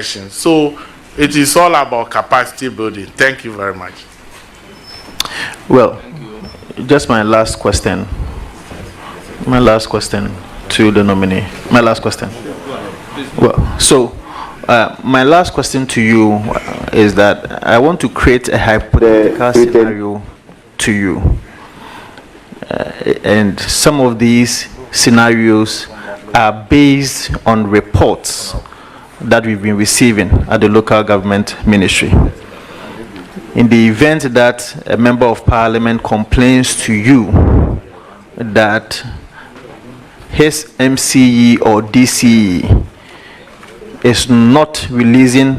So it is all about capacity building. Thank you very much. Well, just my last question. My last question to the nominee. My last question. Well, so my last question to you is that I want to create a hypothetical scenario to you. And some of these scenarios are based on reports that we've been receiving at the local government ministry. In the event that a member of parliament complains to you that his MCE or DCE is not releasing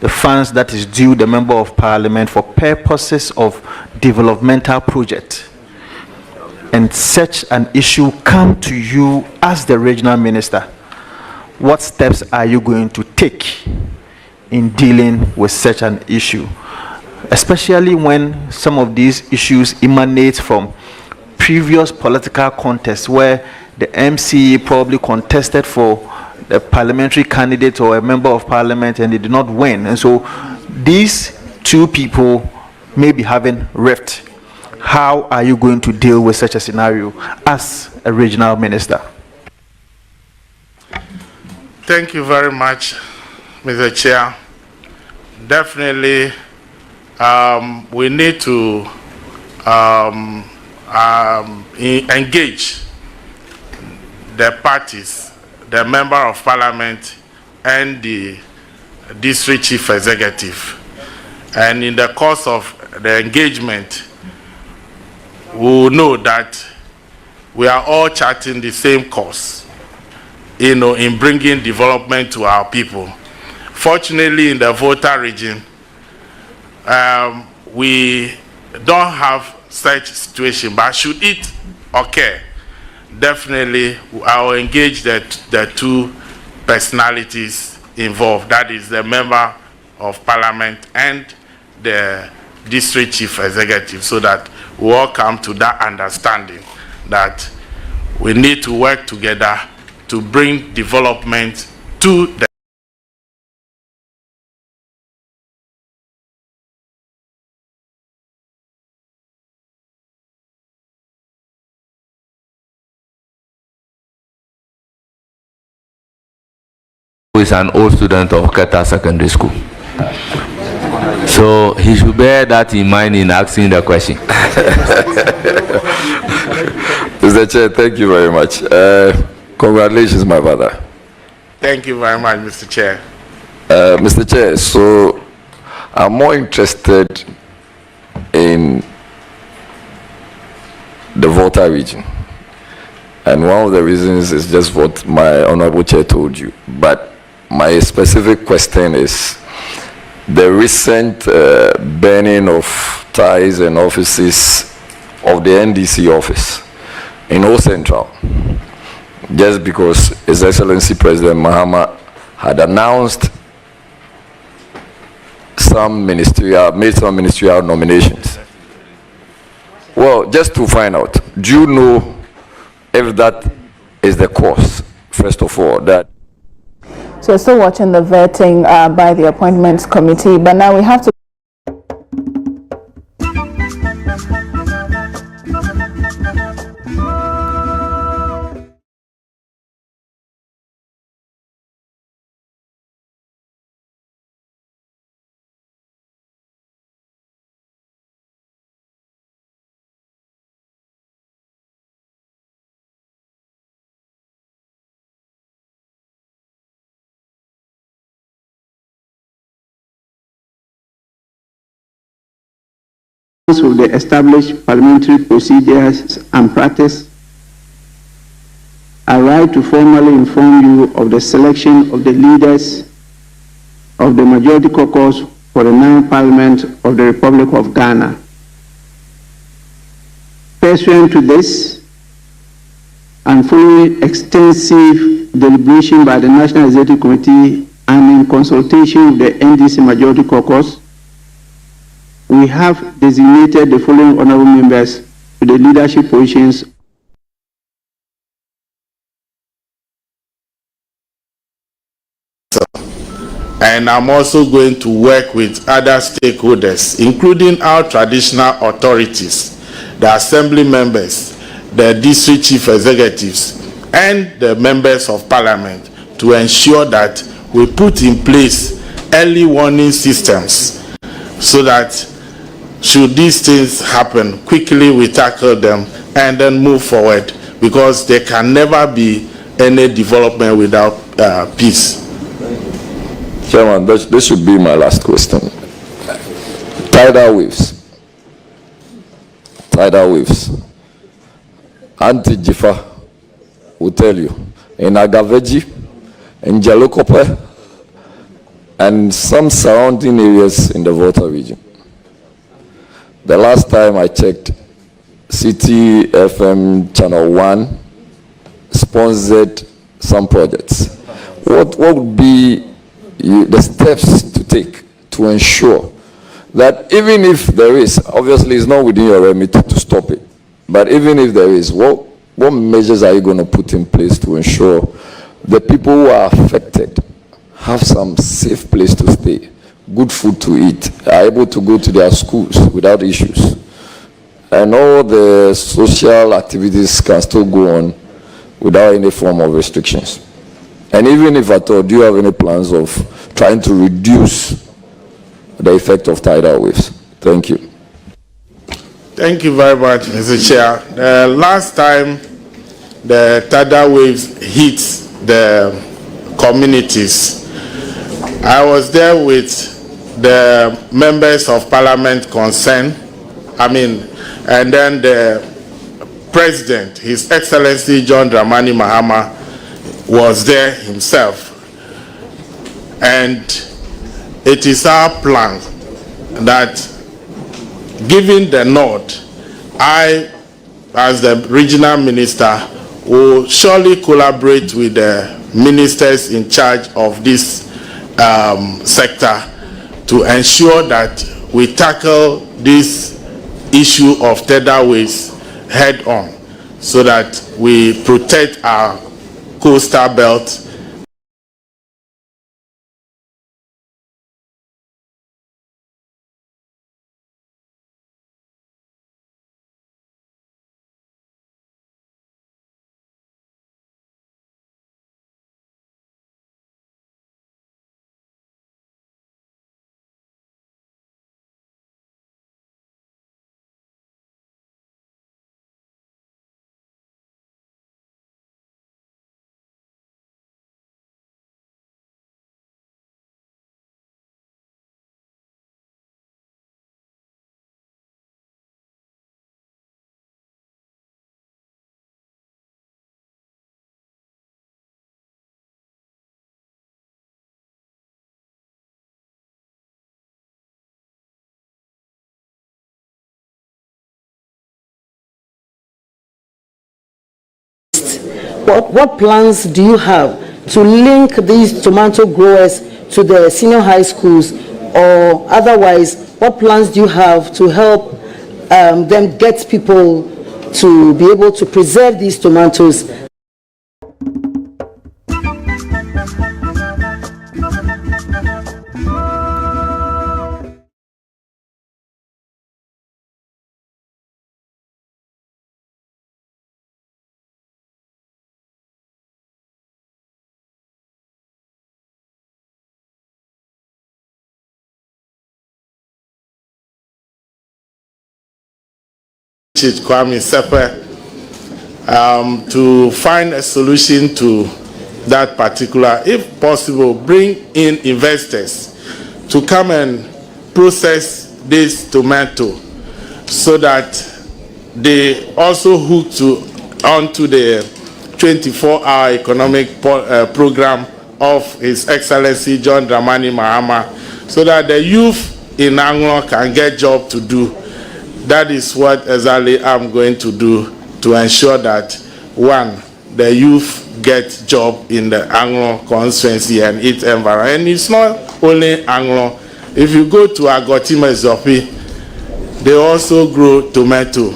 the funds that is due the member of parliament for purposes of developmental project, and such an issue come to you as the regional minister, what steps are you going to take in dealing with such an issue, especially when some of these issues emanate from previous political contests where the MCE probably contested for a parliamentary candidate or a member of parliament and they did not win, and so these two people may be having rift? How are you going to deal with such a scenario as a regional minister? Thank you very much, Mr. Chair. Definitely, we need to engage the parties, the member of parliament, and the district chief executive. And in the course of the engagement, we will know that we are all charting the same course, in bringing development to our people. Fortunately, in the Volta region, we don't have such situation, but should it occur, definitely I will engage the two personalities involved, that is the member of parliament and the district chief executive, so that we all come to that understanding that we need to work together to bring development to the who is an old student of Keta Secondary School. So he should bear that in mind in asking the question. Mr. Chair, thank you very much. Congratulations, my brother. Thank you very much, Mr. Chair. Mr. Chair, so I'm more interested in the Volta region. And one of the reasons is just what my honorable chair told you. But my specific question is the recent burning of ties and offices of the NDC office in Old Central, just because His Excellency President Mahama had announced made some ministerial nominations. Well, just to find out, do you know if that is the cause, first of all, that... So we're still watching the vetting by the appointments committee, but now we have to... of the established parliamentary procedures and practice, I write to formally inform you of the selection of the leaders of the majority caucus for the 9th Parliament of the Republic of Ghana. Pursuant to this, and following extensive deliberation by the National Executive Committee and in consultation with the NDC Majority Caucus, we have designated the following honorable members to the leadership positions. And I'm also going to work with other stakeholders, including our traditional authorities, the assembly members, the district chief executives, and the members of parliament to ensure that we put in place early warning systems so that should these things happen, quickly we tackle them and then move forward, because there can never be any development without peace. Chairman, this should be my last question. Tidal waves. Tidal waves. Auntie Jifa will tell you, in Agaveji, in Jalokope, and some surrounding areas in the Volta region. The last time I checked, City FM Channel 1 sponsored some projects. What would be the steps to take to ensure that even if there is, obviously it's not within your remit to stop it, but even if there is, what measures are you going to put in place to ensure the people who are affected have some safe place to stay, good food to eat, are able to go to their schools without issues, and all the social activities can still go on without any form of restrictions? And even if at all, do you have any plans of trying to reduce the effect of tidal waves? Thank you. Thank you very much, Mr. Chair. Last time the tidal waves hit the communities, I was there with the members of parliament concerned, and then the President, His Excellency John Dramani Mahama, was there himself. And it is our plan that, given the nod, I, as the regional minister, will surely collaborate with the ministers in charge of this sector to ensure that we tackle this issue of tidal waves head on, so that we protect our coastal belt. What plans do you have to link these tomato growers to the senior high schools, or otherwise, what plans do you have to help them get people to be able to preserve these tomatoes? Kwame Sepe, to find a solution to that particular, if possible, bring in investors to come and process this tomato so that they also hook onto the 24-hour economic program of His Excellency John Dramani Mahama, so that the youth in Anglo can get job to do. That is what exactly I'm going to do to ensure that, one, the youth get job in the Anglo constituency and its environment. And it's not only Anglo. If you go to Agotima Zopi, they also grow tomato,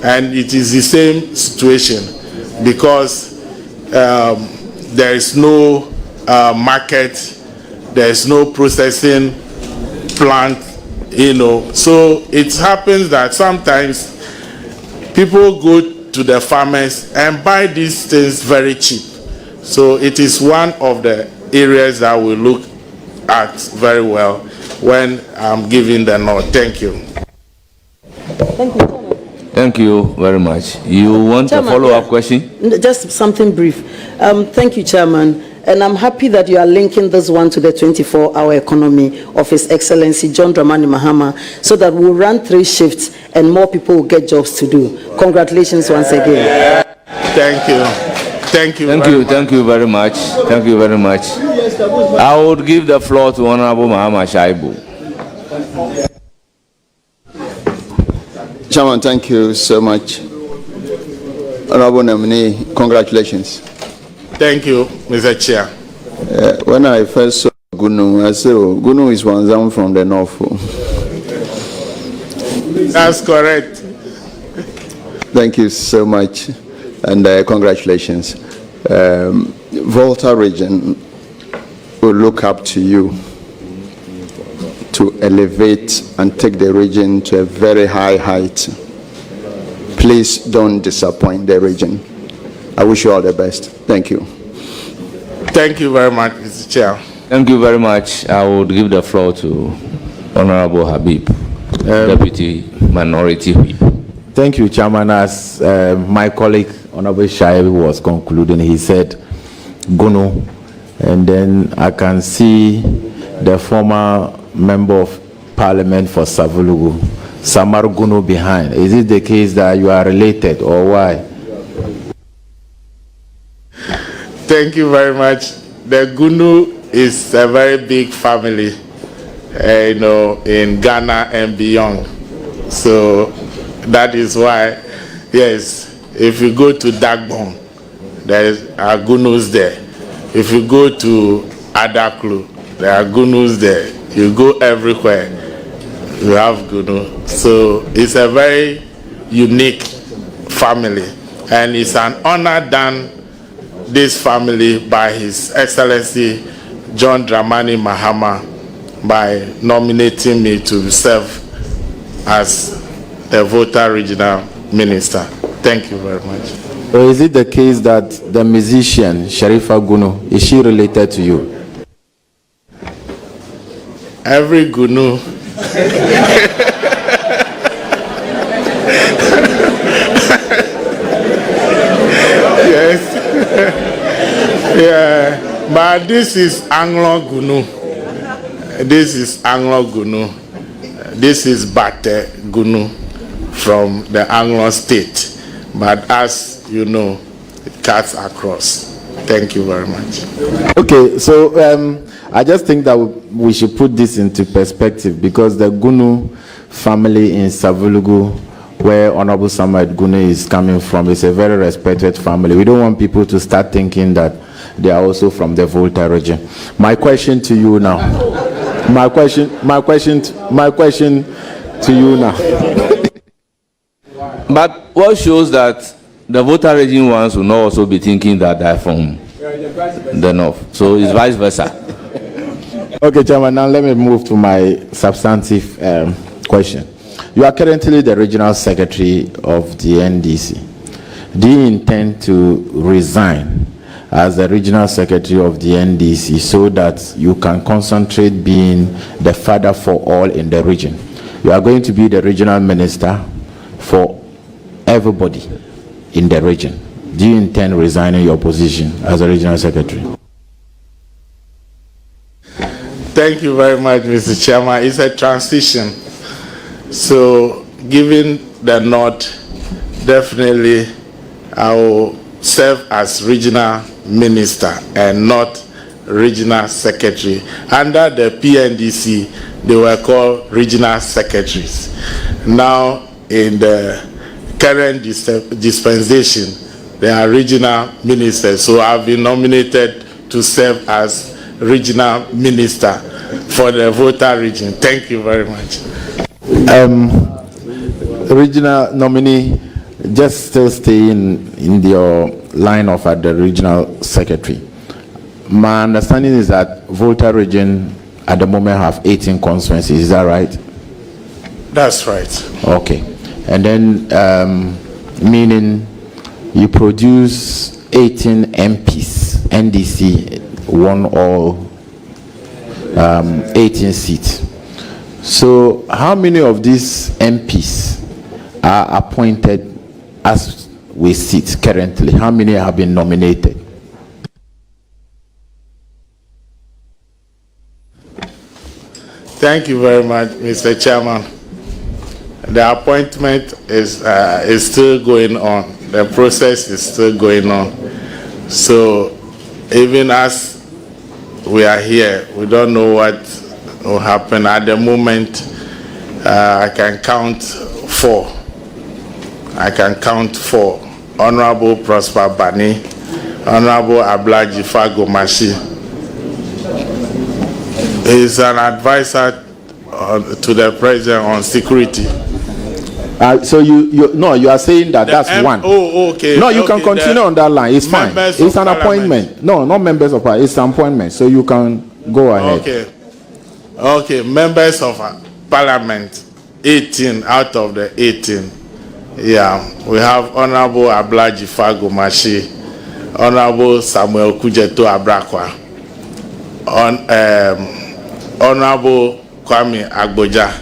and it is the same situation because there is no market. there's no processing plant, So it happens that sometimes people go to the farmers and buy these things very cheap. So it is one of the areas that we look at very well when I'm giving the nod. Thank you. Thank you. Thank you very much. You want Chairman, a follow-up question? Just something brief. Thank you, Chairman. And I'm happy that you are linking this one to the 24-hour economy of His Excellency John Dramani Mahama, so that we'll run 3 shifts and more people will get jobs to do. Congratulations once again. Thank you. Thank you. Thank you very much. Thank you very much. I would give the floor to Honorable Mahama Shaibu. Chairman, thank you so much. Honorable nominee, congratulations. Thank you, Mr. Chair. When I first saw Gunu, I said, oh, Gunu is one down from the north. That's correct. Thank you so much, and congratulations. Volta region will look up to you to elevate and take the region to a very high height. Please don't disappoint the region. I wish you all the best. Thank you. Thank you very much, Mr. Chair. Thank you very much. I would give the floor to Honorable Habib, Deputy Minority Whip. Thank you, Chairman. As my colleague, Honorable Shaibu, was concluding, he said Gunu, and then I can see the former Member of Parliament for Savulugu, Samar Gunu, behind. Is it the case that you are related, or why? Thank you very much. The Gunu is a very big family, in Ghana and beyond. So that is why, yes, if you go to Dagbon, there are Gunus there. If you go to Adaklu, there are Gunus there. You go everywhere, you have Gunu. So it's a very unique family, and it's an honor done this family by His Excellency John Dramani Mahama by nominating me to serve as the Volta Regional Minister. Thank you very much. Or is it the case that the musician Sharifa Gunu, is she related to you? Every Gunu yes. Yeah, but this is Anglo Gunu. This is Anglo Gunu. This is Bate Gunu from the Anglo state. But as you know, it cuts across. Thank you very much. Okay, so I just think that we should put this into perspective, because the Gunu family in Savulugu, where Honorable Samuel Gunu is coming from, is a very respected family. We don't want people to start thinking that they are also from the Volta region. My question to you now. My question to you now. But what shows that the Volta region ones will not also be thinking that they're from the north. So it's vice versa. Okay, Chairman, now let me move to my substantive question. You are currently the Regional Secretary of the NDC. Do you intend to resign as the Regional Secretary of the NDC so that you can concentrate being the father for all in the region? You are going to be the Regional Minister for everybody in the region. Do you intend resigning your position as a Regional Secretary? Thank you very much, Mr. Chairman. It's a transition. So, given the nod, definitely I will serve as Regional Minister and not Regional Secretary. Under the PNDC, they were called Regional Secretaries. Now, in the current dispensation, they are Regional Ministers. So, I've been nominated to serve as Regional Minister for the Volta region. Thank you very much. Regional nominee, just still staying in your line of the Regional Secretary. my understanding is that Volta region at the moment have 18 constituencies. Is that right? That's right. Okay. And then, meaning you produce 18 MPs, NDC won all 18 seats. So how many of these MPs are appointed as we sit currently? How many have been nominated? Thank you very much, Mr. Chairman. The appointment is still going on. The process is still going on. So even as we are here, we don't know what will happen. At the moment, I can count 4. I can count 4. Honorable Prosper Bani, Honorable Ablaji Fagomashi, is an advisor to the president on security. So you are saying that that's one. Oh, okay. No, you okay, can continue on that line. It's fine. It's an appointment. No, not members of parliament. It's an appointment. So you can go ahead. Okay. Okay, members of parliament, 18 out of the 18. Yeah, we have Honorable Ablaji Fagomashi, Honorable Samuel Kujeto Abrakwa, Honorable Kwame Agboja.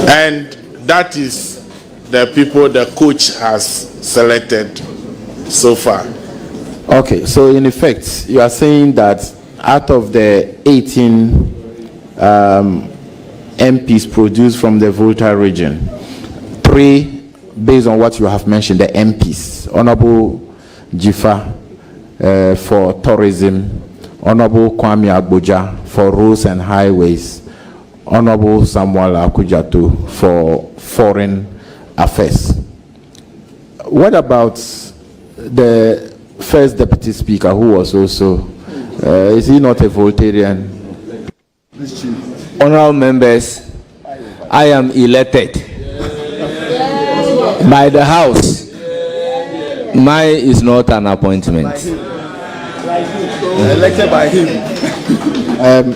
And that is the people the coach has selected so far. Okay, so in effect, you are saying that out of the 18 MPs produced from the Volta region, 3, based on what you have mentioned, the MPs, Honorable Jifa for tourism, Honorable Kwame Agboja for roads and highways, Honorable Samuel Akujato for foreign affairs. What about the first deputy speaker, who was also, is he not a Voltarian? Honorable members, I am elected by the House. Mine is not an appointment. Elected by him.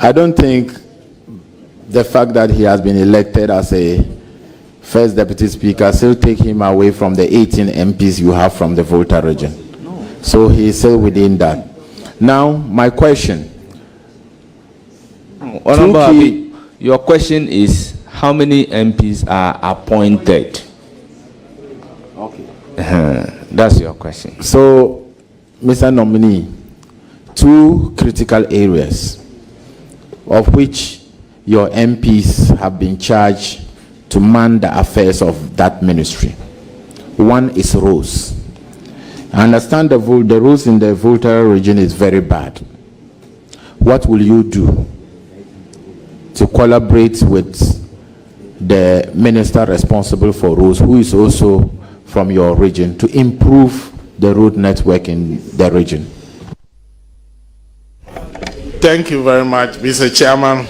I don't think the fact that he has been elected as a first deputy speaker still take him away from the 18 MPs you have from the Volta region. So he is still within that. Now, my question. Honorable Abi, your question is how many MPs are appointed? Okay. That's your question. So, Mr. Nominee, 2 critical areas of which your MPs have been charged to man the affairs of that ministry. One is roads. I understand the roads in the Volta region is very bad. What will you do to collaborate with the minister responsible for roads, who is also from your region, to improve the road network in the region? Thank you very much, Mr. Chairman.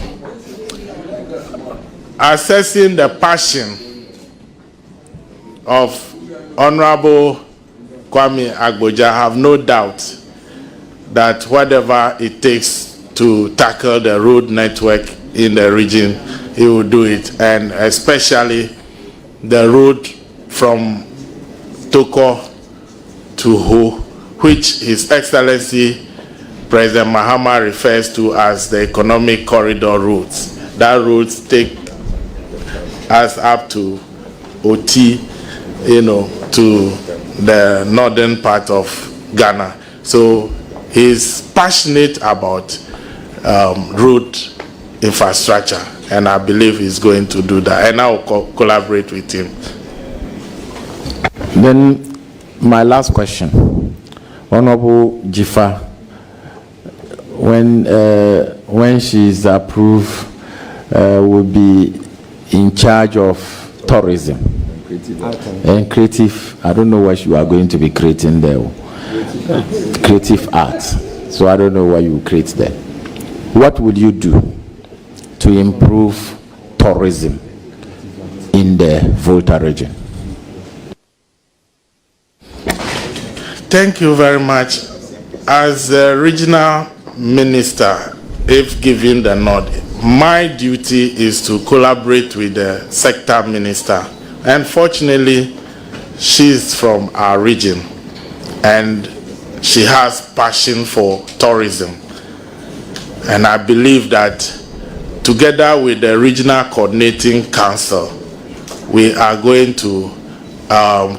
Assessing the passion of Honorable Kwame Agboja, I have no doubt that whatever it takes to tackle the road network in the region, he will do it, and especially the road from Toko to Ho, which His Excellency President Mahama refers to as the economic corridor routes. That routes take us up to OT, to the northern part of Ghana. So he's passionate about road infrastructure, and I believe he's going to do that, and I will collaborate with him. Then my last question, Honorable Jifa, when she is approved, will be in charge of tourism and creative. I don't know what you are going to be creating there. Creative arts. So I don't know what you create there. What would you do to improve tourism in the Volta region? Thank you very much. As a regional minister, if given the nod, my duty is to collaborate with the sector minister. And fortunately, she's from our region and she has passion for tourism. And I believe that together with the regional coordinating council, we are going to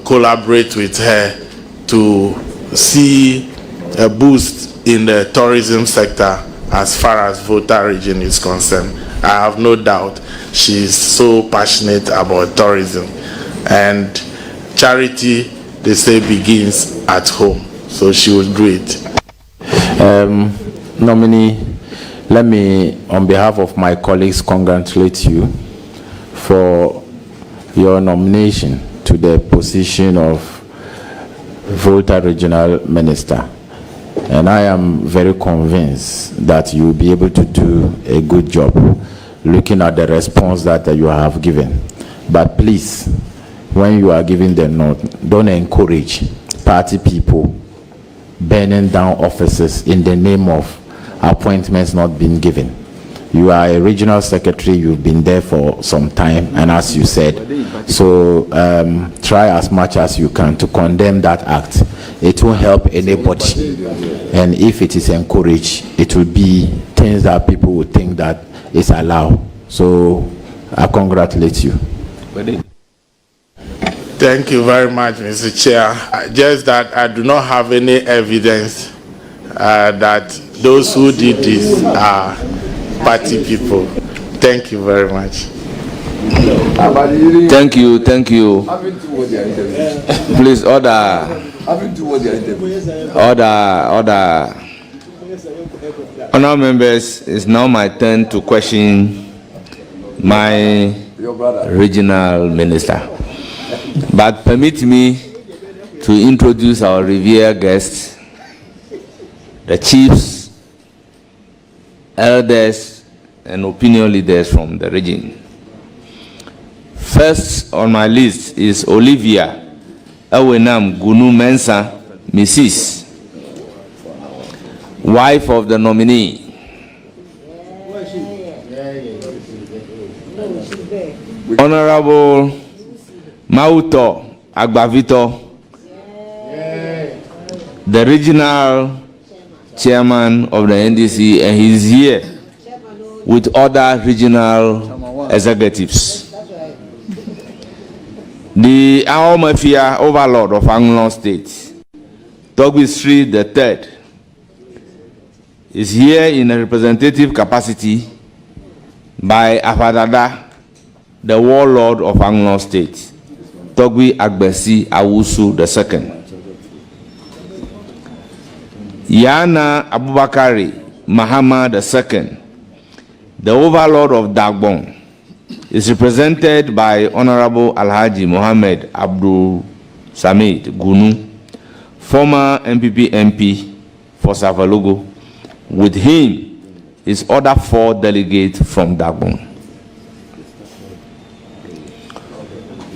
collaborate with her to see a boost in the tourism sector as far as Volta region is concerned. I have no doubt she's so passionate about tourism, and charity, they say, begins at home, so she will do it. Nominee, let me, on behalf of my colleagues, congratulate you for your nomination to the position of Volta Regional Minister. And I am very convinced that you will be able to do a good job looking at the response that you have given. But please, when you are giving the note, don't encourage party people burning down offices in the name of appointments not being given. You are a regional secretary, you've been there for some time, and as you said, so try as much as you can to condemn that act. It won't help anybody, and if it is encouraged, it will be things that people will think that is allowed. So I congratulate you. Thank you very much, Mr. Chair. Just that I do not have any evidence that those who did this are party people. Thank you very much. Thank you, thank you. Please order. Order. Honourable members, it's now my turn to question my regional minister. But permit me to introduce our revered guests, the chiefs, elders, and opinion leaders from the region. First on my list is Olivia Ewenam Gunu Mensah, Mrs., wife of the nominee. Honorable Mauto Agbavito, the regional chairman of the NDC, and he's here with other regional executives. The Mafia overlord of Anglon State, Togbi Street III, is here in a representative capacity by Afadada, the warlord of Anglon State, Togbi Agbesi Awusu II. Yana Abubakari Mahama II, the overlord of Dagbon, is represented by Honorable Alhaji Mohammed Abdul Samid Gunu, former MPP MP for Savalogo. With him is other 4 delegates from Dagbon.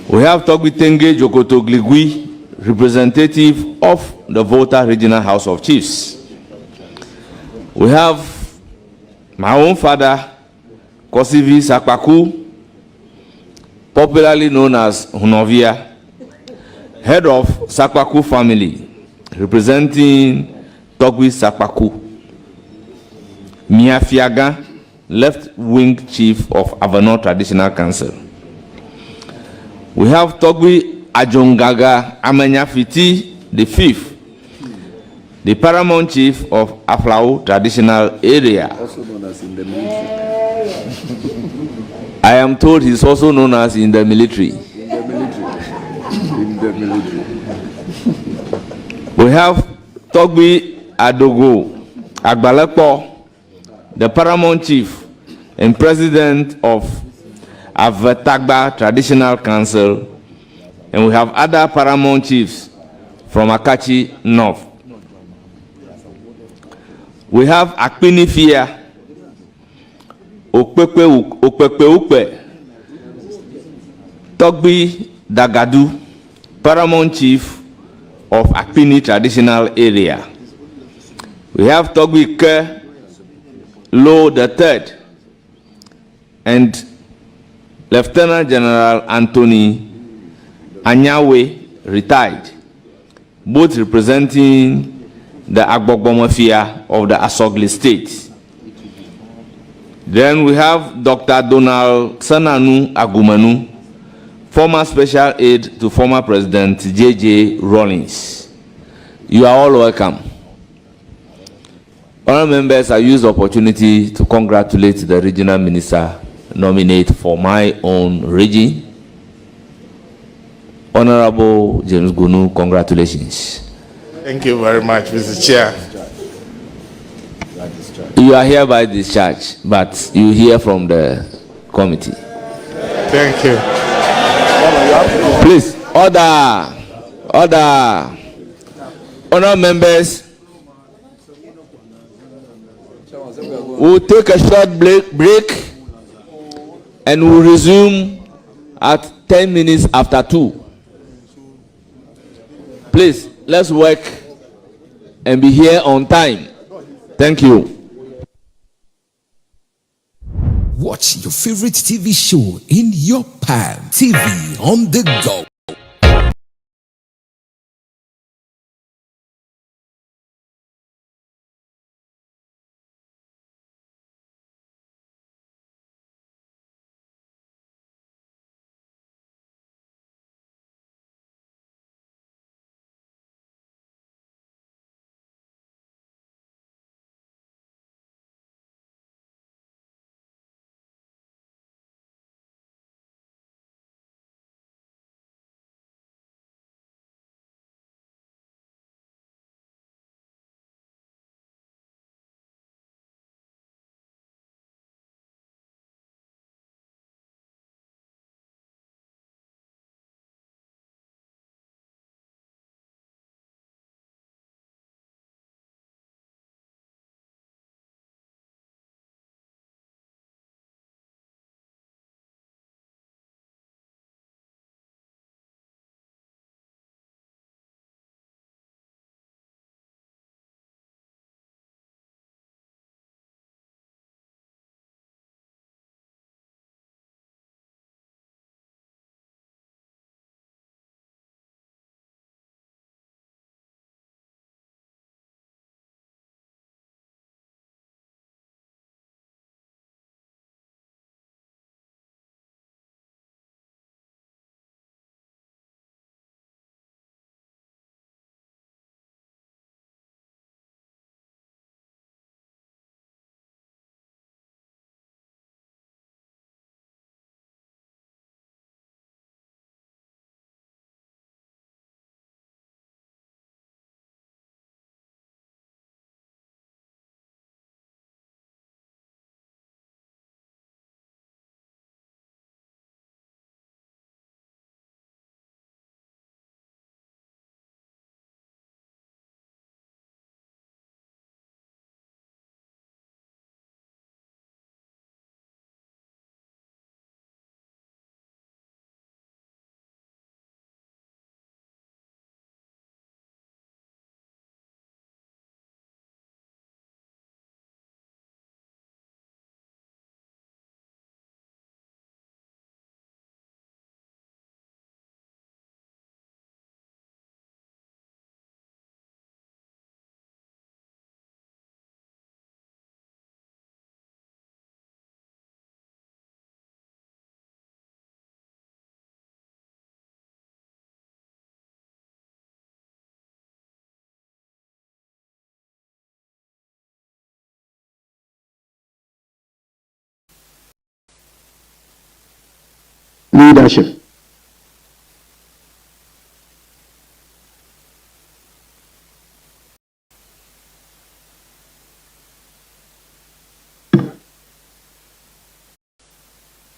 We have Togbitenge Jokoto Gligui, representative of the Volta Regional House of Chiefs. We have my own father, Kosivi Sakpaku, popularly known as Hunovia, head of Sakpaku family, representing Togbi Sakpaku. Mia Fiaga, left-wing chief of Avanor Traditional Council. We have Togbi Ajongaga Amanyafiti the 5th, the paramount chief of Aflao Traditional Area. Also known as in the military. I am told he's also known as in the military. In the military. We have Togbi Adogo Agbalepo, the paramount chief and president of Avetagba Traditional Council, and we have other paramount chiefs from Akachi North. We have Akpinifia Okpekpe Togbi Dagadu, paramount chief of Akpini Traditional Area. We have Togwike Lo III and Lieutenant General Anthony Anyawe, retired, both representing the Agbogbo Mafia of the Asogli State. Then we have Dr. Donald Sananu Agumanu, former special aide to former President J.J. Rawlings. You are all welcome. Honourable members, I use the opportunity to congratulate the regional minister nominate for my own region. Honourable James Gunu, congratulations. Thank you very much, Mr. Chair. You are hereby discharged, but you hear from the committee. Thank you. Please, order. Honourable members, we'll take a short break and we'll resume at 10 minutes after 2. Please, let's work and be here on time. Thank you. Watch your favorite TV show in your palm. TV on the go. Leadership.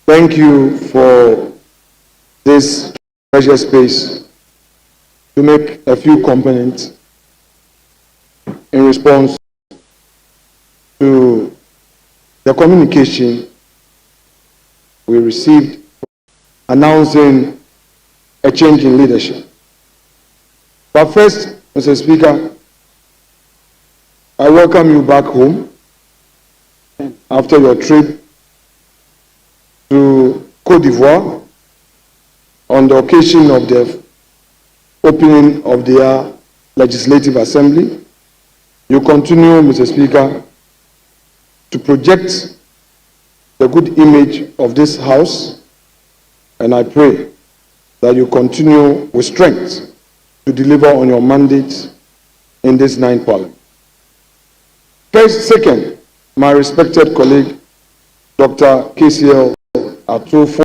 Thank you for this precious space to make a few comments in response to the communication we received announcing a change in leadership But first, Mr. Speaker, I welcome you back home after your trip to Côte d'Ivoire on the occasion of the opening of their Legislative Assembly. You continue, Mr. Speaker, to project the good image of this House, and I pray that you continue with strength to deliver on your mandate in this 9th Parliament. Second, my respected colleague, Dr. KCL Atufo,